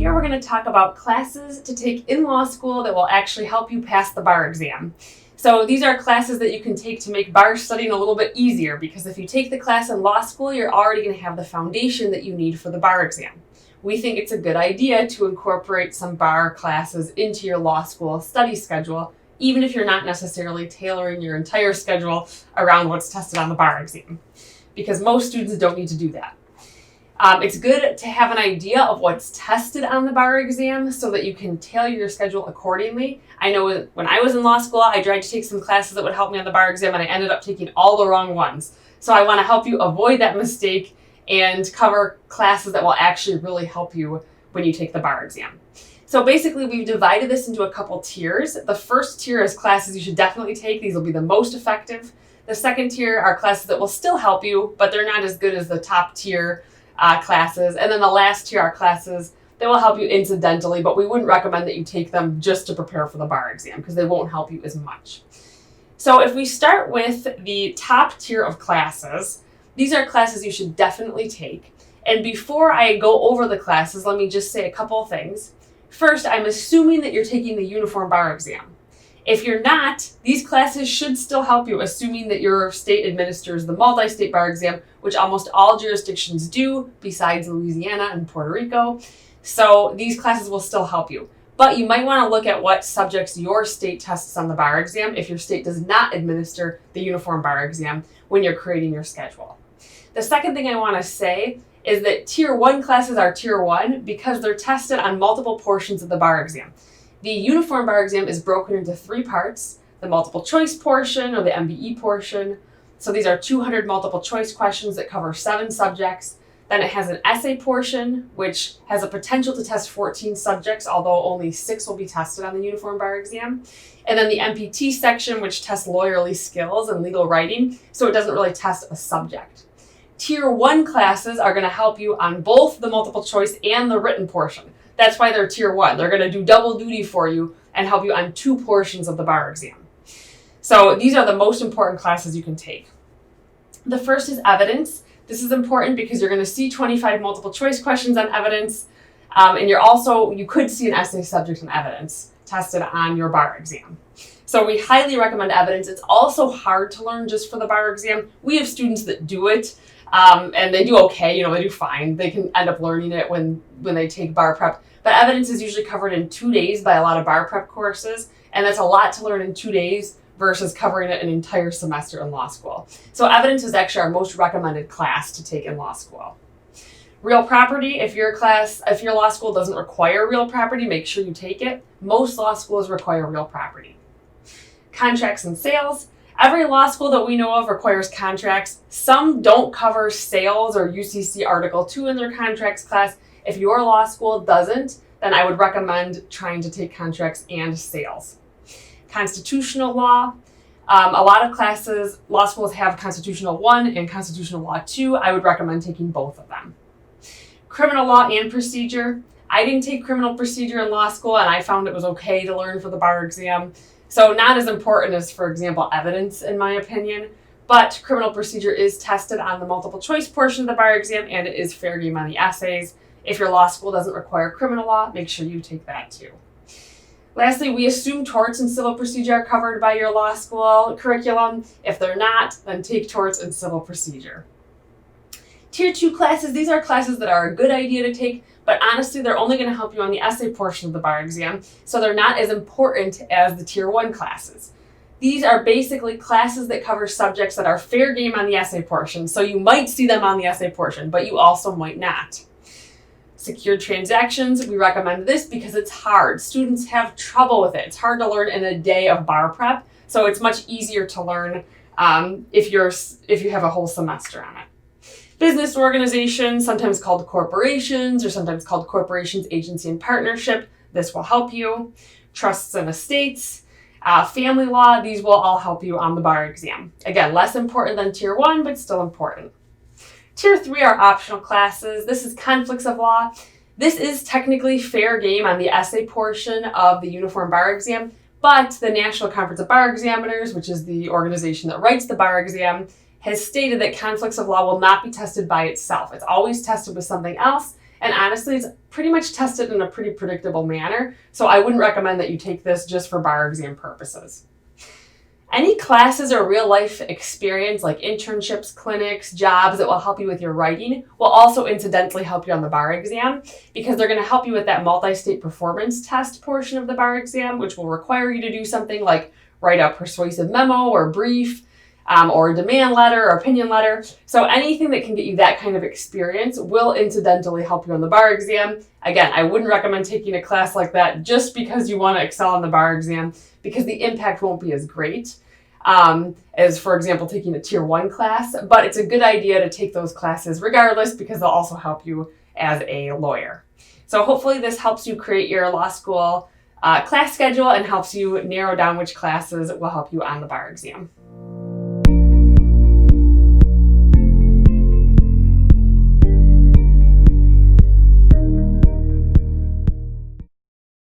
Here we're going to talk about classes to take in law school that will actually help you pass the bar exam. So these are classes that you can take to make bar studying a little bit easier, because if you take the class in law school, you're already going to have the foundation that you need for the bar exam. We think it's a good idea to incorporate some bar classes into your law school study schedule, even if you're not necessarily tailoring your entire schedule around what's tested on the bar exam, because most students don't need to do that. It's good to have an idea of what's tested on the bar exam so that you can tailor your schedule accordingly. I know when I was in law school, I tried to take some classes that would help me on the bar exam, and I ended up taking all the wrong ones. So I want to help you avoid that mistake and cover classes that will actually really help you when you take the bar exam. So basically, we've divided this into a couple tiers. The first tier is classes you should definitely take. These will be the most effective. The second tier are classes that will still help you, but they're not as good as the top tier classes. And then the last tier are classes that will help you incidentally, but we wouldn't recommend that you take them just to prepare for the bar exam because they won't help you as much. So if we start with the top tier of classes, these are classes you should definitely take. And before I go over the classes, let me just say a couple of things. First, I'm assuming that you're taking the uniform bar exam. If you're not, these classes should still help you, assuming that your state administers the multi-state bar exam, which almost all jurisdictions do, besides Louisiana and Puerto Rico. So these classes will still help you. But you might want to look at what subjects your state tests on the bar exam if your state does not administer the uniform bar exam when you're creating your schedule. The second thing I want to say is that Tier 1 classes are Tier 1 because they're tested on multiple portions of the bar exam. The uniform bar exam is broken into 3 parts: the multiple choice portion or the MBE portion. So these are 200 multiple choice questions that cover 7 subjects. Then it has an essay portion, which has a potential to test 14 subjects, although only 6 will be tested on the uniform bar exam. And then the MPT section, which tests lawyerly skills and legal writing, so it doesn't really test a subject. Tier 1 classes are going to help you on both the multiple choice and the written portion. That's why they're Tier 1. They're going to do double duty for you and help you on 2 portions of the bar exam. So these are the most important classes you can take. The first is evidence. This is important because you're going to see 25 multiple choice questions on evidence, and you could see an essay subject on evidence tested on your bar exam. So we highly recommend evidence. It's also hard to learn just for the bar exam. We have students that do it, and they do okay, they do fine. They can end up learning it when they take bar prep. But evidence is usually covered in 2 days by a lot of bar prep courses, and that's a lot to learn in 2 days versus covering it an entire semester in law school. So evidence is actually our most recommended class to take in law school. Real property, if your law school doesn't require real property, make sure you take it. Most law schools require real property. Contracts and sales. Every law school that we know of requires contracts. Some don't cover sales or UCC Article 2 in their contracts class. If your law school doesn't, then I would recommend trying to take contracts and sales. Constitutional law. A lot of classes, law schools have Constitutional 1 and Constitutional Law 2. I would recommend taking both of them. Criminal law and procedure. I didn't take criminal procedure in law school, and I found it was okay to learn for the bar exam. So not as important as, for example, evidence, in my opinion. But criminal procedure is tested on the multiple choice portion of the bar exam, and it is fair game on the essays. If your law school doesn't require criminal law, make sure you take that too. Lastly, we assume torts and civil procedure are covered by your law school curriculum. If they're not, then take torts and civil procedure. Tier 2 classes, these are classes that are a good idea to take, but honestly, they're only going to help you on the essay portion of the bar exam, so they're not as important as the Tier 1 classes. These are basically classes that cover subjects that are fair game on the essay portion, so you might see them on the essay portion, but you also might not. Secured transactions, we recommend this because it's hard. Students have trouble with it. It's hard to learn in a day of bar prep, so it's much easier to learn if you have a whole semester on it. Business organizations, sometimes called corporations or sometimes called corporations, agency, and partnership. This will help you. Trusts and estates, family law, these will all help you on the bar exam. Again, less important than Tier 1, but still important. Tier 3 are optional classes. This is conflicts of law. This is technically fair game on the essay portion of the uniform bar exam, but the National Conference of Bar Examiners, which is the organization that writes the bar exam, has stated that conflicts of law will not be tested by itself. It's always tested with something else, And honestly, it's pretty much tested in a pretty predictable manner. So I wouldn't recommend that you take this just for bar exam purposes. Any classes or real life experience like internships, clinics, jobs that will help you with your writing will also incidentally help you on the bar exam, because they're going to help you with that multi-state performance test portion of the bar exam, which will require you to do something like write a persuasive memo or brief, or a demand letter or opinion letter. So anything that can get you that kind of experience will incidentally help you on the bar exam. Again, I wouldn't recommend taking a class like that just because you want to excel on the bar exam, because the impact won't be as great as, for example, taking a tier 1 class. But it's a good idea to take those classes regardless, because they'll also help you as a lawyer. So hopefully this helps you create your law school class schedule and helps you narrow down which classes will help you on the bar exam.